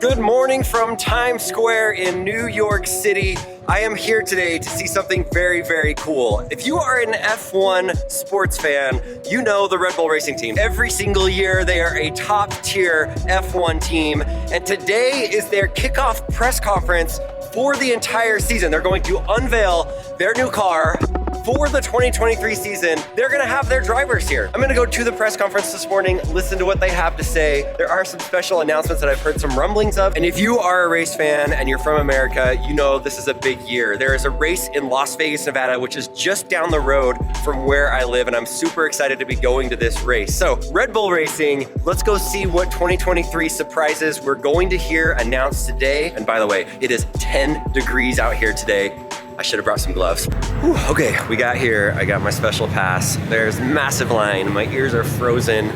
Good morning from Times Square in New York City. I am here today to see something very, very cool. If you are an F1 sports fan, you know the Red Bull Racing team. Every single year, they are a top tier F1 team. And today is their kickoff press conference for the entire season. They're going to unveil their new car for the 2023 season. They're gonna have their drivers here. I'm gonna go to the press conference this morning, listen to what they have to say. There are some special announcements that I've heard some rumblings of. And if you are a race fan and you're from America, you know this is a big year. There is a race in Las Vegas, Nevada, which is just down the road from where I live. And I'm super excited to be going to this race. So Red Bull Racing, let's go see what 2023 surprises we're going to hear announced today. And by the way, it is 10 degrees out here today. I should have brought some gloves. Whew, okay, we got here. I got my special pass. There's massive line. My ears are frozen.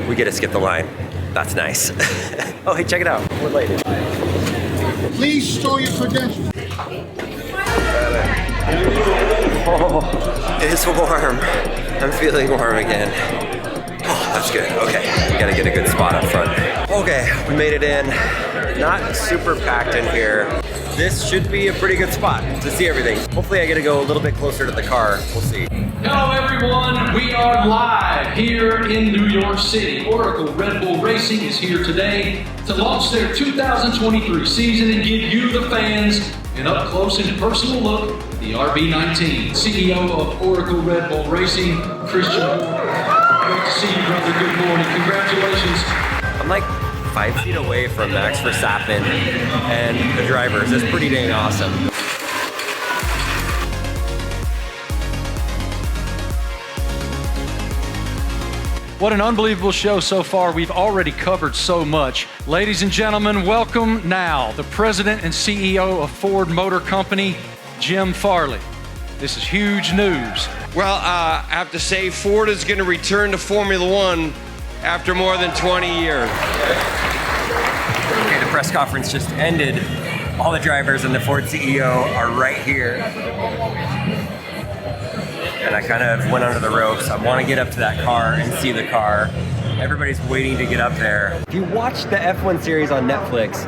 We get to skip the line. That's nice. Oh, hey, check it out. We're late. Please show your credentials. Oh, it's warm. I'm feeling warm again. Oh, that's good. Okay, we gotta get a good spot up front. Okay, we made it in. Not super packed in here. This should be a pretty good spot to see everything. Hopefully I get to go a little bit closer to the car. We'll see. Hello everyone, we are live here in New York City. Oracle Red Bull Racing is here today to launch their 2023 season and give you, the fans, an up-close and personal look at the RB19. CEO of Oracle Red Bull Racing, Christian. Great to see you, brother. Good morning. Congratulations. I'm like 5 feet away from Max Verstappen and the drivers. It's pretty dang awesome. What an unbelievable show so far. We've already covered so much. Ladies and gentlemen, welcome now the president and CEO of Ford Motor Company, Jim Farley. This is huge news. Well, I have to say Ford is going to return to Formula One after more than 20 years. Okay, the press conference just ended. All the drivers and the Ford CEO are right here. And I kind of went under the ropes. I want to get up to that car and see the car. Everybody's waiting to get up there. If you watch the F1 series on Netflix,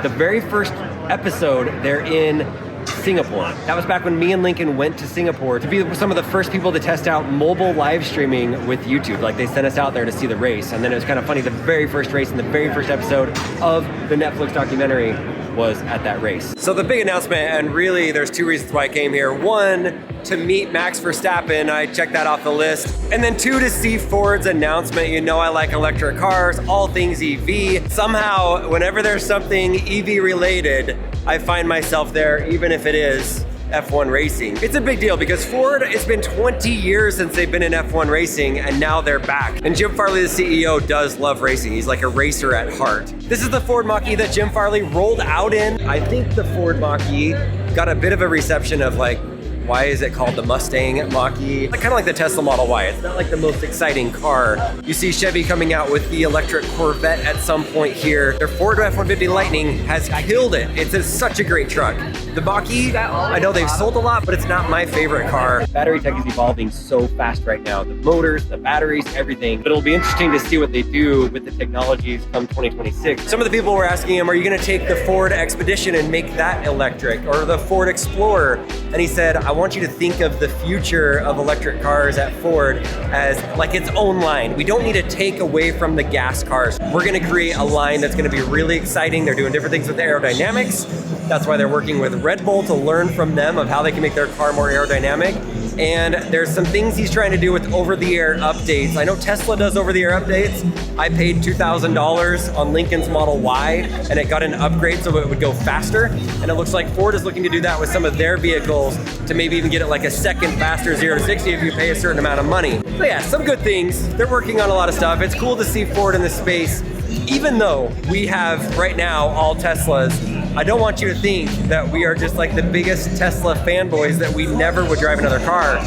the very first episode, they're in Singapore. That was back when me and Lincoln went to Singapore to be some of the first people to test out mobile live streaming with YouTube. Like, they sent us out there to see the race. And then it was kind of funny, the very first race and the very first episode of the Netflix documentary was at that race. So the big announcement, and really there's two reasons why I came here. One, to meet Max Verstappen. I checked that off the list. And then two, to see Ford's announcement. You know I like electric cars, all things EV. Somehow, whenever there's something EV related, I find myself there, even if it is F1 racing. It's a big deal because Ford, it's been 20 years since they've been in F1 racing, and now they're back. And Jim Farley, the CEO, does love racing. He's like a racer at heart. This is the Ford Mach-E that Jim Farley rolled out in. I think the Ford Mach-E got a bit of a reception of like, why is it called the Mustang Mach-E? Kind of like the Tesla Model Y. It's not like the most exciting car. You see Chevy coming out with the electric Corvette at some point here. Their Ford F-150 Lightning has killed it. It's such a great truck. The Mach-E, I know they've sold a lot, but it's not my favorite car. Battery tech is evolving so fast right now. The motors, the batteries, everything. But it'll be interesting to see what they do with the technologies come 2026. Some of the people were asking him, are you gonna take the Ford Expedition and make that electric? Or the Ford Explorer? And he said, I want you to think of the future of electric cars at Ford as like its own line. We don't need to take away from the gas cars. We're gonna create a line that's gonna be really exciting. They're doing different things with aerodynamics. That's why they're working with Red Bull to learn from them of how they can make their car more aerodynamic. And there's some things he's trying to do with over-the-air updates. I know Tesla does over-the-air updates. I paid $2,000 on Lincoln's Model Y, and it got an upgrade so it would go faster. And it looks like Ford is looking to do that with some of their vehicles to maybe even get it like a second faster 0 to 60 if you pay a certain amount of money. So yeah, some good things. They're working on a lot of stuff. It's cool to see Ford in this space. Even though we have right now all Teslas, I don't want you to think that we are just like the biggest Tesla fanboys that we never would drive another car.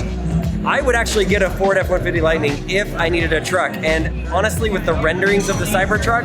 I would actually get a Ford F-150 Lightning if I needed a truck. And honestly, with the renderings of the Cybertruck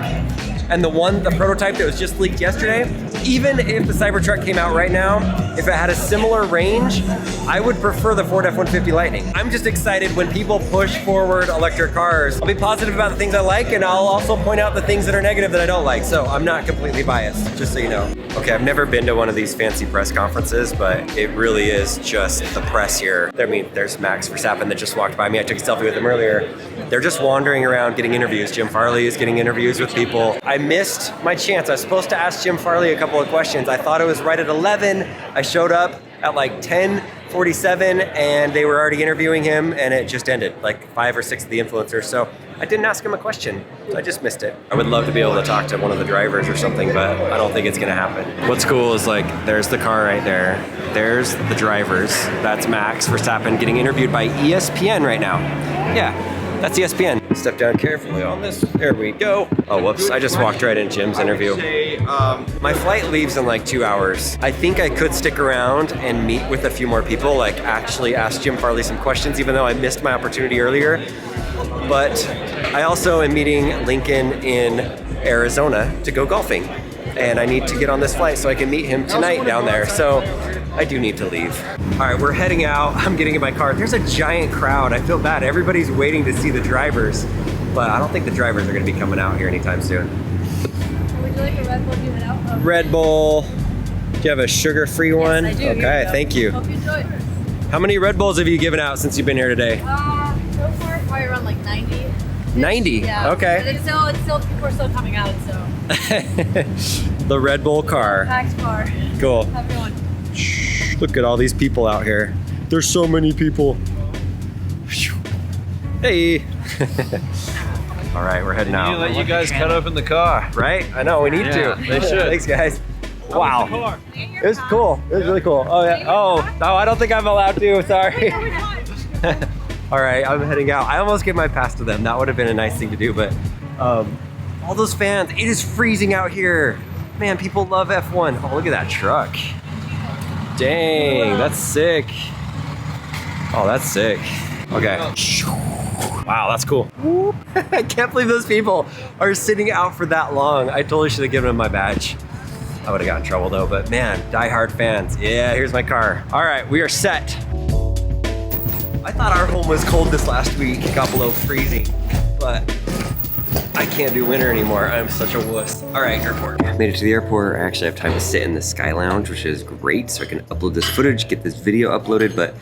and the prototype that was just leaked yesterday, even if the Cybertruck came out right now, if it had a similar range, I would prefer the Ford F-150 Lightning. I'm just excited when people push forward electric cars. I'll be positive about the things I like, and I'll also point out the things that are negative that I don't like. So I'm not completely biased, just so you know. Okay, I've never been to one of these fancy press conferences, but it really is just the press here. I mean, there's Max Verstappen that just walked by me. I took a selfie with him earlier. They're just wandering around getting interviews. Jim Farley is getting interviews with people. I missed my chance. I was supposed to ask Jim Farley a couple of questions. I thought it was right at 11. I showed up at like 10:47 and they were already interviewing him and it just ended, like 5 or 6 of the influencers. So I didn't ask him a question. I just missed it. I would love to be able to talk to one of the drivers or something, but I don't think it's gonna happen. What's cool is like, there's the car right there. There's the drivers. That's Max Verstappen getting interviewed by ESPN right now. Yeah, that's ESPN. Step down carefully on this. There we go. Oh, whoops. I just walked right in Jim's interview. My flight leaves in like 2 hours. I think I could stick around and meet with a few more people, like actually ask Jim Farley some questions, even though I missed my opportunity earlier. But I also am meeting Lincoln in Arizona to go golfing. And I need to get on this flight so I can meet him tonight down there. So I do need to leave. All right, we're heading out. I'm getting in my car. There's a giant crowd. I feel bad. Everybody's waiting to see the drivers, but I don't think the drivers are gonna be coming out here anytime soon. Would you like a Red Bull given out? Red Bull. Do you have a sugar-free one? I do. Okay, thank you. Hope you enjoy. How many Red Bulls have you given out since you've been here today? So far, probably around like 90. 90? Yeah. Okay. But it's still, people are still coming out, so. The Red Bull car. Packed car. Cool. Have a good one. Look at all these people out here. There's so many people. Hey. All right, we're heading out. Let you guys cut open the car. Right? I know, we need to. They should. Thanks, guys. Wow. It was cool. It was really cool. Oh, yeah. Oh, no, I don't think I'm allowed to. Sorry. All right, I'm heading out. I almost gave my pass to them. That would have been a nice thing to do, but all those fans, it is freezing out here. Man, people love F1. Oh, look at that truck. Dang, that's sick. Oh, that's sick. Okay. Wow, that's cool. I can't believe those people are sitting out for that long. I totally should have given them my badge. I would have got in trouble though, but man, diehard fans. Yeah, here's my car. All right, we are set. I thought our home was cold this last week. It got below freezing, but I can't do winter anymore. I'm such a wuss. All right, airport. Made it to the airport. I actually have time to sit in the Sky Lounge, which is great. So I can upload this footage, get this video uploaded, but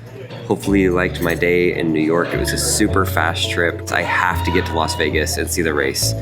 hopefully you liked my day in New York. It was a super fast trip. I have to get to Las Vegas and see the race.